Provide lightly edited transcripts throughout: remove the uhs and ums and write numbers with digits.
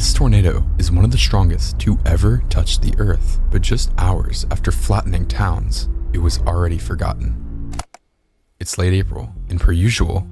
This tornado is one of the strongest to ever touch the earth, but just hours after flattening towns, it was already forgotten. It's late April, and per usual,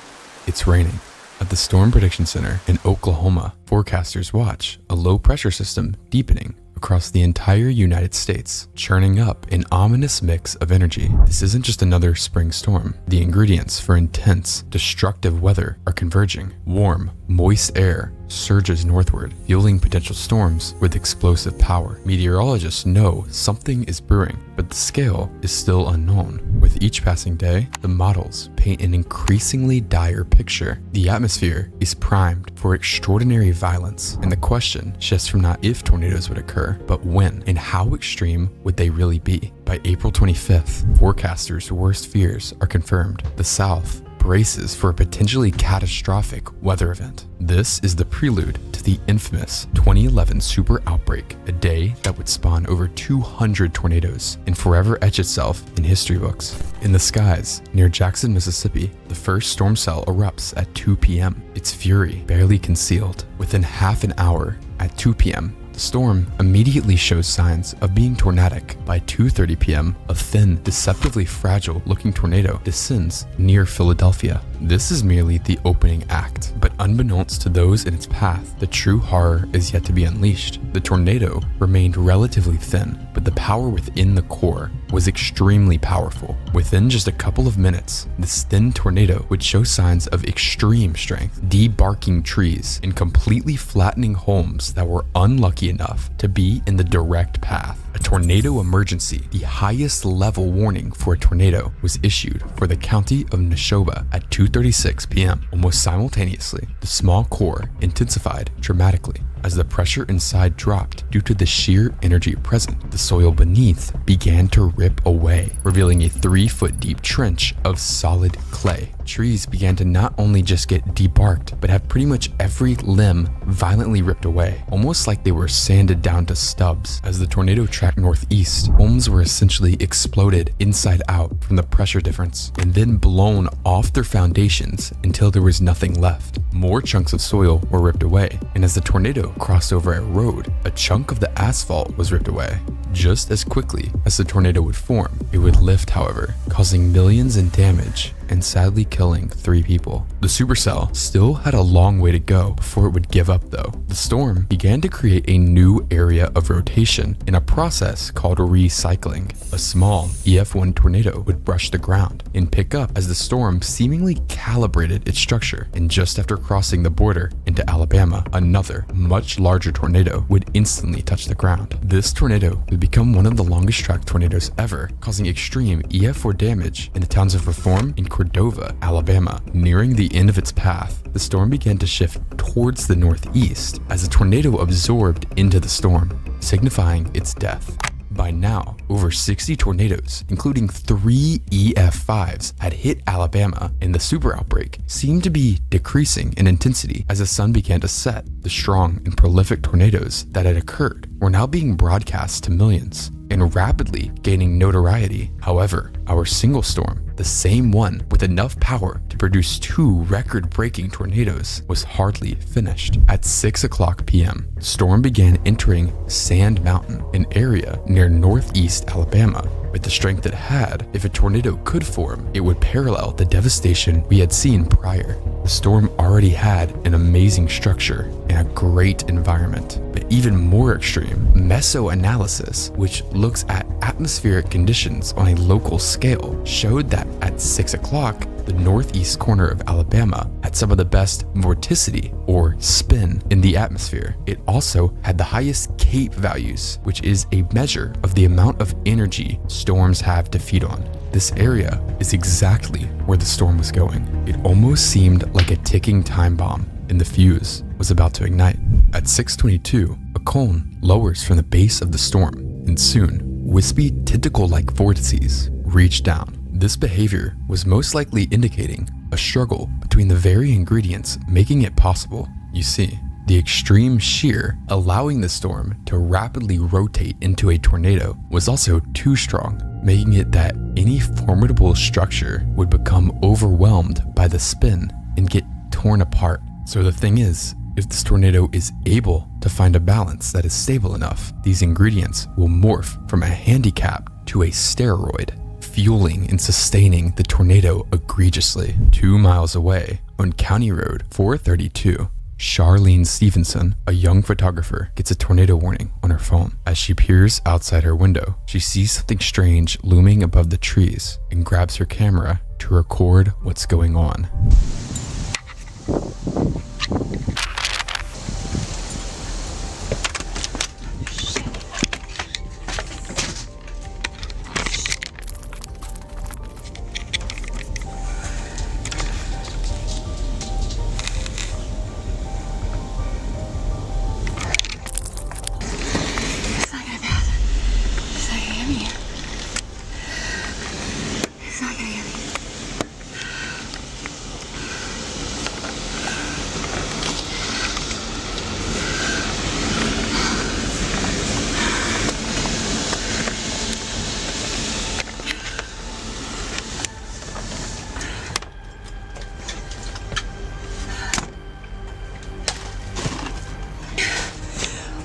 it's raining. At the Storm Prediction Center in Oklahoma, forecasters watch a low pressure system deepening across the entire United States, churning up an ominous mix of energy. This isn't just another spring storm. The ingredients for intense, destructive weather are converging. Warm, moist air surges northward, fueling potential storms with explosive power. Meteorologists know something is brewing, but the scale is still unknown. With each passing day, the models paint an increasingly dire picture. The atmosphere is primed for extraordinary violence, and the question shifts from not if tornadoes would occur, but when, and how extreme would they really be. By April 25th, forecasters' worst fears are confirmed. The South braces for a potentially catastrophic weather event. This is the prelude to the infamous 2011 super outbreak, a day that would spawn over 200 tornadoes and forever etch itself in history books. In the skies near Jackson, Mississippi, the first storm cell erupts at 2 p.m., its fury barely concealed. Within half an hour, at 2 p.m., the storm immediately shows signs of being tornadic. By 2:30 p.m., a thin, deceptively fragile-looking tornado descends near Philadelphia. This is merely the opening act, but unbeknownst to those in its path, the true horror is yet to be unleashed. The tornado remained relatively thin, but the power within the core was extremely powerful. Within just a couple of minutes, this thin tornado would show signs of extreme strength, debarking trees and completely flattening homes that were unlucky enough to be in the direct path. A tornado emergency, the highest level warning for a tornado, was issued for the county of Neshoba at 2:36 p.m. Almost simultaneously, the small core intensified dramatically. As the pressure inside dropped due to the sheer energy present, the soil beneath began to rip away, revealing a 3-foot deep trench of solid clay. Trees began to not only just get debarked, but have pretty much every limb violently ripped away, almost like they were sanded down to stubs. As the tornado tracked northeast, homes were essentially exploded inside out from the pressure difference, and then blown off their foundations until there was nothing left. More chunks of soil were ripped away, and as the tornado crossed over a road, a chunk of the asphalt was ripped away. Just as quickly as the tornado would form, it would lift, however, causing millions in damage and sadly killing 3 people. The supercell still had a long way to go before it would give up though. The storm began to create a new area of rotation in a process called recycling. A small EF1 tornado would brush the ground and pick up as the storm seemingly calibrated its structure, and just after crossing the border into Alabama, another, much larger tornado would instantly touch the ground. This tornado would become one of the longest track tornadoes ever, causing extreme EF4 damage in the towns of Reform and Cordova, Alabama. Nearing the end of its path, the storm began to shift towards the northeast as the tornado absorbed into the storm, signifying its death. By now, over 60 tornadoes, including 3 EF5s, had hit Alabama, and the super outbreak seemed to be decreasing in intensity as the sun began to set. The strong and prolific tornadoes that had occurred were now being broadcast to millions and rapidly gaining notoriety. However, our single storm, the same one with enough power to produce 2 record-breaking tornadoes, was hardly finished. At 6 o'clock p.m., the storm began entering Sand Mountain, an area near northeast Alabama. With the strength it had, if a tornado could form, it would parallel the devastation we had seen prior. The storm already had an amazing structure and a great environment, but even more extreme, mesoanalysis, which looks at atmospheric conditions on a local scale, showed that at 6 o'clock, the northeast corner of Alabama had some of the best vorticity, or spin, in the atmosphere. It also had the highest CAPE values, which is a measure of the amount of energy storms have to feed on. This area is exactly where the storm was going. It almost seemed like a ticking time bomb, and the fuse was about to ignite. At 6:22, a cone lowers from the base of the storm, and soon, wispy tentacle-like vortices reach down. This behavior was most likely indicating a struggle between the very ingredients making it possible. You see, the extreme shear allowing the storm to rapidly rotate into a tornado was also too strong, making it that any formidable structure would become overwhelmed by the spin and get torn apart. So the thing is, If this tornado is able to find a balance that is stable enough, these ingredients will morph from a handicap to a steroid, fueling and sustaining the tornado egregiously. 2 miles away, on County Road 432, Charlene Stevenson, a young photographer, gets a tornado warning on her phone. As she peers outside her window, she sees something strange looming above the trees and grabs her camera to record what's going on.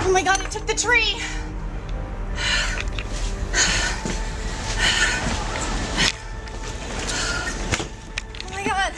Oh my God, it took the tree. Oh my God.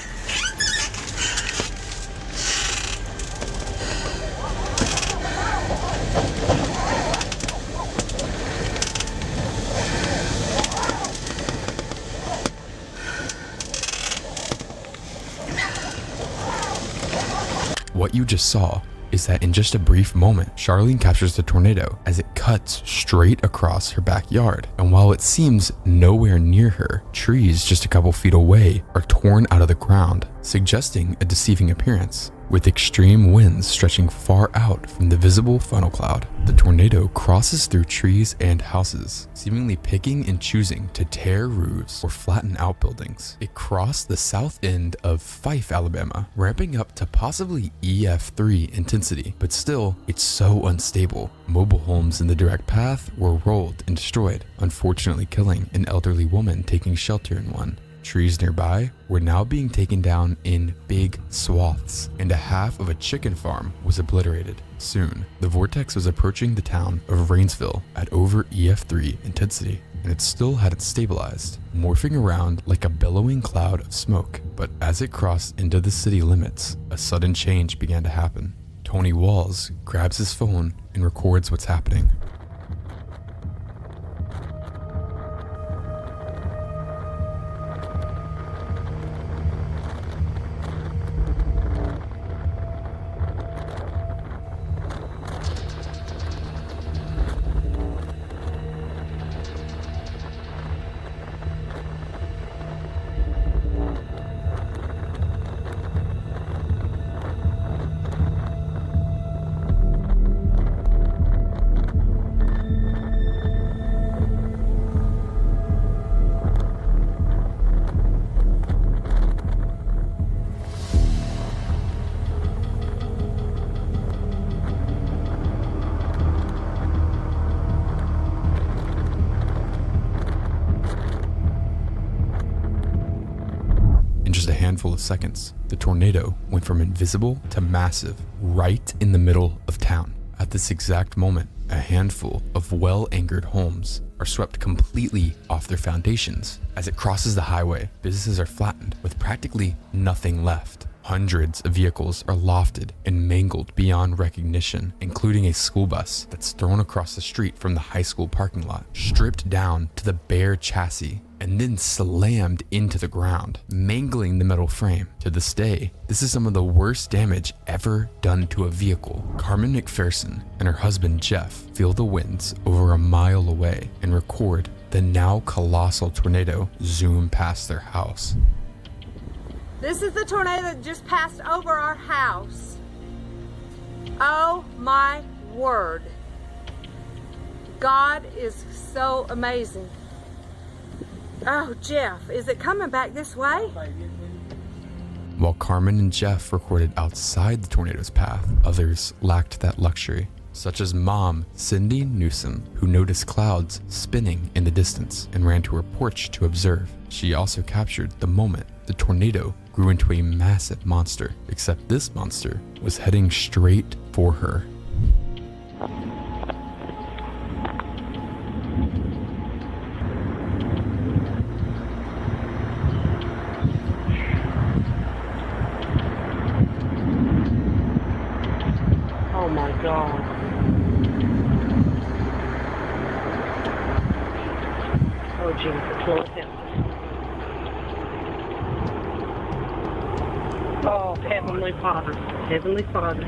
What you just saw is that in just a brief moment, Charlene captures the tornado as it cuts straight across her backyard. And while it seems nowhere near her, trees just a couple feet away are torn out of the ground, suggesting a deceiving appearance. With extreme winds stretching far out from the visible funnel cloud, the tornado crosses through trees and houses, seemingly picking and choosing to tear roofs or flatten outbuildings. It crossed the south end of Fife, Alabama, ramping up to possibly EF3 intensity, but still, it's so unstable. Mobile homes in the direct path were rolled and destroyed, unfortunately killing an elderly woman taking shelter in one. Trees nearby were now being taken down in big swaths, and a half of a chicken farm was obliterated. Soon, the vortex was approaching the town of Rainsville at over EF3 intensity, and it still hadn't stabilized, morphing around like a billowing cloud of smoke. But as it crossed into the city limits, a sudden change began to happen. Tony Walls grabs his phone and records what's happening. Just a handful of seconds, the tornado went from invisible to massive right in the middle of town. At this exact moment, a handful of well-anchored homes are swept completely off their foundations. As it crosses the highway, businesses are flattened with practically nothing left. Hundreds of vehicles are lofted and mangled beyond recognition, including a school bus that's thrown across the street from the high school parking lot, stripped down to the bare chassis, and then slammed into the ground, mangling the metal frame. To this day, this is some of the worst damage ever done to a vehicle. Carmen McPherson and her husband Jeff feel the winds over a mile away and record the now colossal tornado zoom past their house. This is the tornado that just passed over our house. Oh my word. God is so amazing. Oh, Jeff, is it coming back this way? While Carmen and Jeff recorded outside the tornado's path, others lacked that luxury, such as Mom Cindy Newsom, who noticed clouds spinning in the distance and ran to her porch to observe. She also captured the moment the tornado grew into a massive monster, except this monster was heading straight for her. Oh my God. Oh Jesus, Lord help us. Oh, Heavenly Father, Heavenly Father.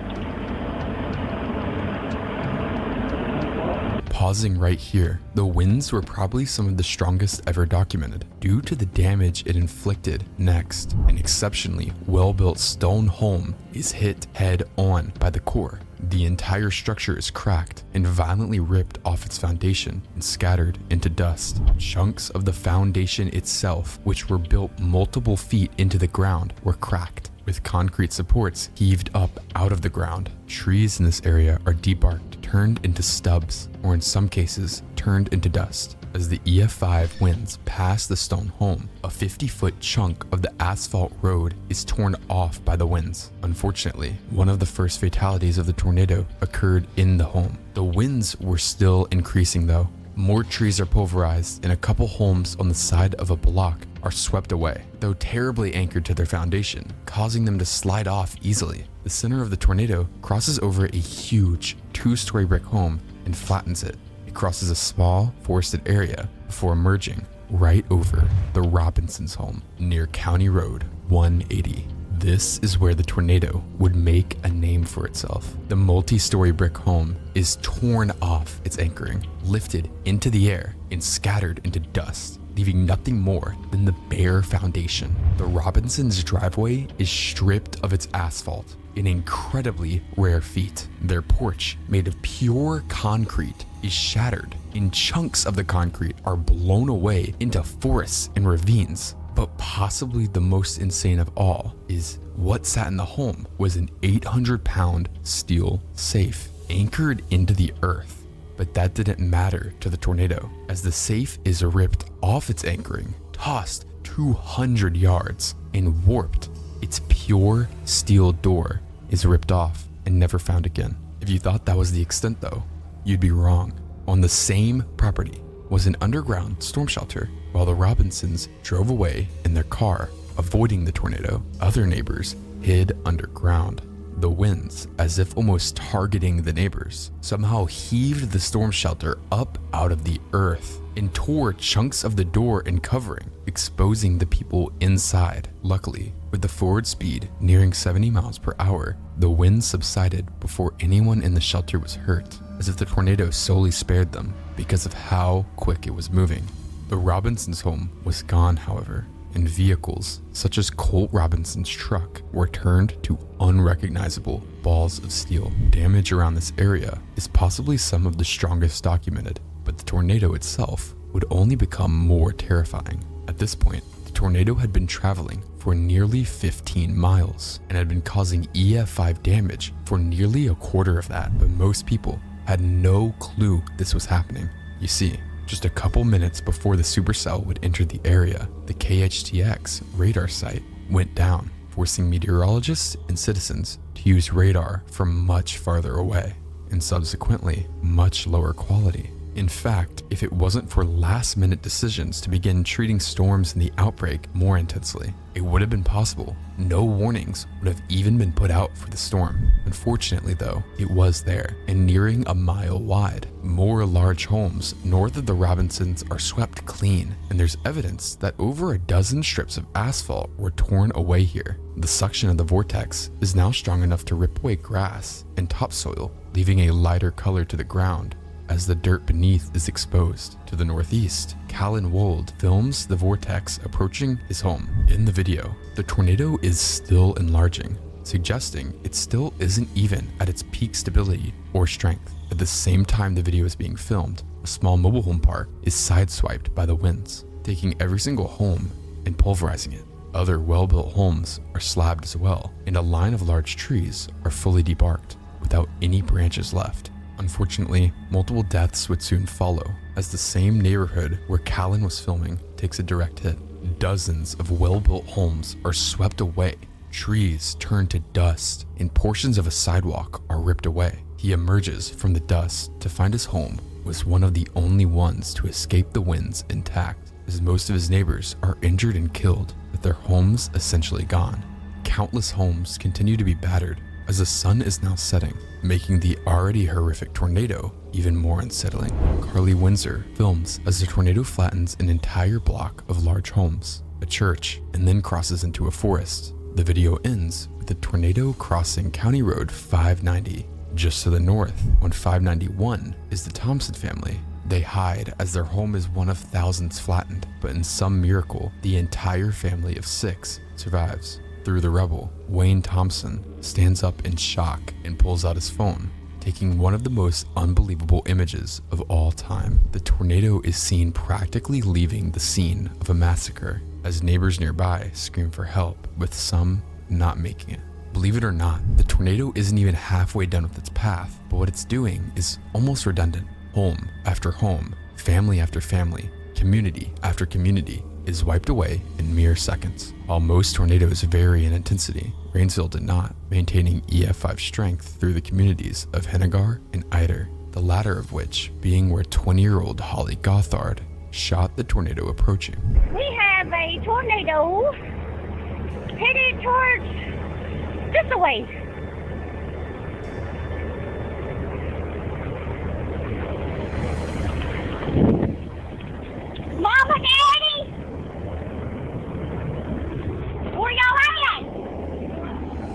Pausing right here, the winds were probably some of the strongest ever documented due to the damage it inflicted. Next, an exceptionally well-built stone home is hit head-on by the core. The entire structure is cracked and violently ripped off its foundation and scattered into dust. Chunks of the foundation itself, which were built multiple feet into the ground, were cracked, with concrete supports heaved up out of the ground. Trees in this area are debarked, turned into stubs, or in some cases, turned into dust. As the EF5 winds past the stone home, a 50-foot chunk of the asphalt road is torn off by the winds. Unfortunately, one of the first fatalities of the tornado occurred in the home. The winds were still increasing though. More trees are pulverized and a couple homes on the side of a block are swept away, though terribly anchored to their foundation, causing them to slide off easily. The center of the tornado crosses over a huge 2-story brick home and flattens it. It crosses a small forested area before emerging right over the Robinsons' home near County Road 180. This is where the tornado would make a name for itself. The multi-story brick home is torn off its anchoring, lifted into the air, and scattered into dust, leaving nothing more than the bare foundation. The Robinsons' driveway is stripped of its asphalt, an incredibly rare feat. Their porch, made of pure concrete, is shattered, and chunks of the concrete are blown away into forests and ravines. But possibly the most insane of all is what sat in the home was an 800-pound steel safe anchored into the earth. But that didn't matter to the tornado, as the safe is ripped off its anchoring, tossed 200 yards, and warped. Its pure steel door is ripped off and never found again. If you thought that was the extent though, you'd be wrong. On the same property was an underground storm shelter. While the Robinsons drove away in their car, avoiding the tornado, other neighbors hid underground. The winds, as if almost targeting the neighbors, somehow heaved the storm shelter up out of the earth and tore chunks of the door and covering, exposing the people inside. Luckily, with the forward speed nearing 70 miles per hour, the wind subsided before anyone in the shelter was hurt, as if the tornado solely spared them because of how quick it was moving. The Robinsons' home was gone, however, and vehicles such as Colt Robinson's truck were turned to unrecognizable balls of steel. Damage around this area is possibly some of the strongest documented, but the tornado itself would only become more terrifying. At this point, the tornado had been traveling for nearly 15 miles and had been causing EF5 damage for nearly a quarter of that, but most people had no clue this was happening. You see, just a couple minutes before the supercell would enter the area, the KHTX radar site went down, forcing meteorologists and citizens to use radar from much farther away, and subsequently much lower quality. In fact, if it wasn't for last-minute decisions to begin treating storms in the outbreak more intensely, it would have been possible. No warnings would have even been put out for the storm. Unfortunately though, it was there, and nearing a mile wide. More large homes north of the Robinsons are swept clean, and there's evidence that over a dozen strips of asphalt were torn away here. The suction of the vortex is now strong enough to rip away grass and topsoil, leaving a lighter color to the ground as the dirt beneath is exposed. To the northeast, Callan Wold films the vortex approaching his home. In the video, the tornado is still enlarging, suggesting it still isn't even at its peak stability or strength. At the same time the video is being filmed, a small mobile home park is sideswiped by the winds, taking every single home and pulverizing it. Other well-built homes are slabbed as well, and a line of large trees are fully debarked without any branches left. Unfortunately, multiple deaths would soon follow, as the same neighborhood where Callan was filming takes a direct hit. Dozens of well-built homes are swept away. Trees turn to dust, and portions of a sidewalk are ripped away. He emerges from the dust to find his home was one of the only ones to escape the winds intact, as most of his neighbors are injured and killed, with their homes essentially gone. Countless homes continue to be battered as the sun is now setting, making the already horrific tornado even more unsettling. Carly Windsor films as the tornado flattens an entire block of large homes, a church, and then crosses into a forest. The video ends with the tornado crossing County Road 590. Just to the north, on 591, is the Thompson family. They hide as their home is one of thousands flattened, but in some miracle, the entire family of 6 survives. Through the rubble, Wayne Thompson stands up in shock and pulls out his phone, taking one of the most unbelievable images of all time. The tornado is seen practically leaving the scene of a massacre, as neighbors nearby scream for help, with some not making it. Believe it or not, the tornado isn't even halfway done with its path, but what it's doing is almost redundant. Home after home, family after family, community after community is wiped away in mere seconds. While most tornadoes vary in intensity, Rainsville did not, maintaining EF5 strength through the communities of Hennigar and Eider, the latter of which being where 20-year-old Holly Gothard shot the tornado approaching. We have a tornado headed towards this way. Mama, Daddy! Where y'all at?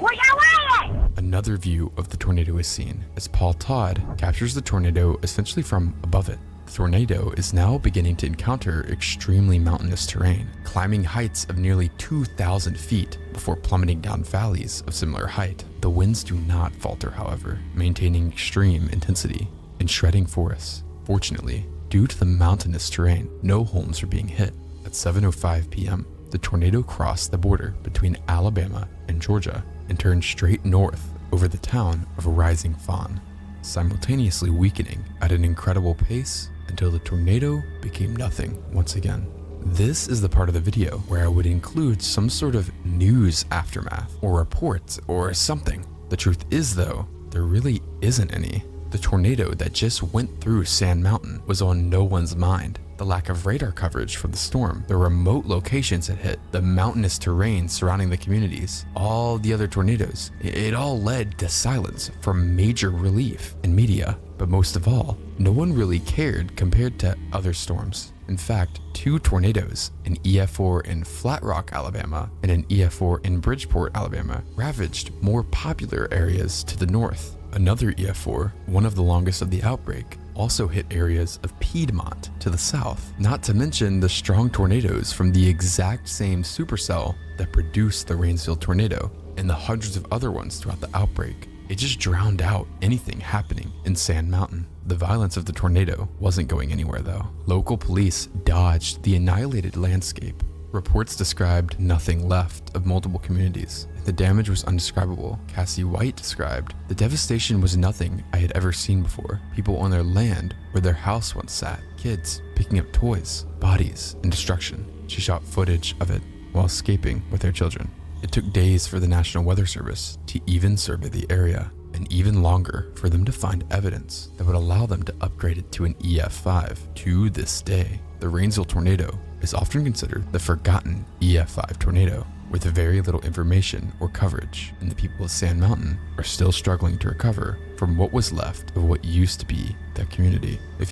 Where y'all at? Another view of the tornado is seen as Paul Todd captures the tornado essentially from above it. The tornado is now beginning to encounter extremely mountainous terrain, climbing heights of nearly 2,000 feet before plummeting down valleys of similar height. The winds do not falter, however, maintaining extreme intensity and shredding forests. Fortunately, due to the mountainous terrain, no homes are being hit. At 7:05 p.m., the tornado crossed the border between Alabama and Georgia and turned straight north over the town of Rising Fawn, simultaneously weakening at an incredible pace until the tornado became nothing once again. This is the part of the video where I would include some sort of news aftermath or reports or something. The truth is, though, there really isn't any. The tornado that just went through Sand Mountain was on no one's mind. The lack of radar coverage from the storm, the remote locations it hit, the mountainous terrain surrounding the communities, all the other tornadoes, it all led to silence from major relief in media. But most of all, no one really cared compared to other storms. In fact, 2 tornadoes, an EF4 in Flat Rock, Alabama, and an EF4 in Bridgeport, Alabama, ravaged more popular areas to the north. Another EF4, one of the longest of the outbreak, also hit areas of Piedmont to the south, not to mention the strong tornadoes from the exact same supercell that produced the Rainsville tornado and the hundreds of other ones throughout the outbreak. It just drowned out anything happening in Sand Mountain. The violence of the tornado wasn't going anywhere, though. Local police dodged the annihilated landscape. Reports described nothing left of multiple communities. The damage was undescribable. Cassie White described, "The devastation was nothing I had ever seen before. People on their land where their house once sat, kids picking up toys, bodies, and destruction." She shot footage of it while escaping with their children. It took days for the National Weather Service to even survey the area, and even longer for them to find evidence that would allow them to upgrade it to an EF5. To this day, the Rainsville tornado is often considered the forgotten EF5 tornado, with very little information or coverage, and the people of Sand Mountain are still struggling to recover from what was left of what used to be their community. If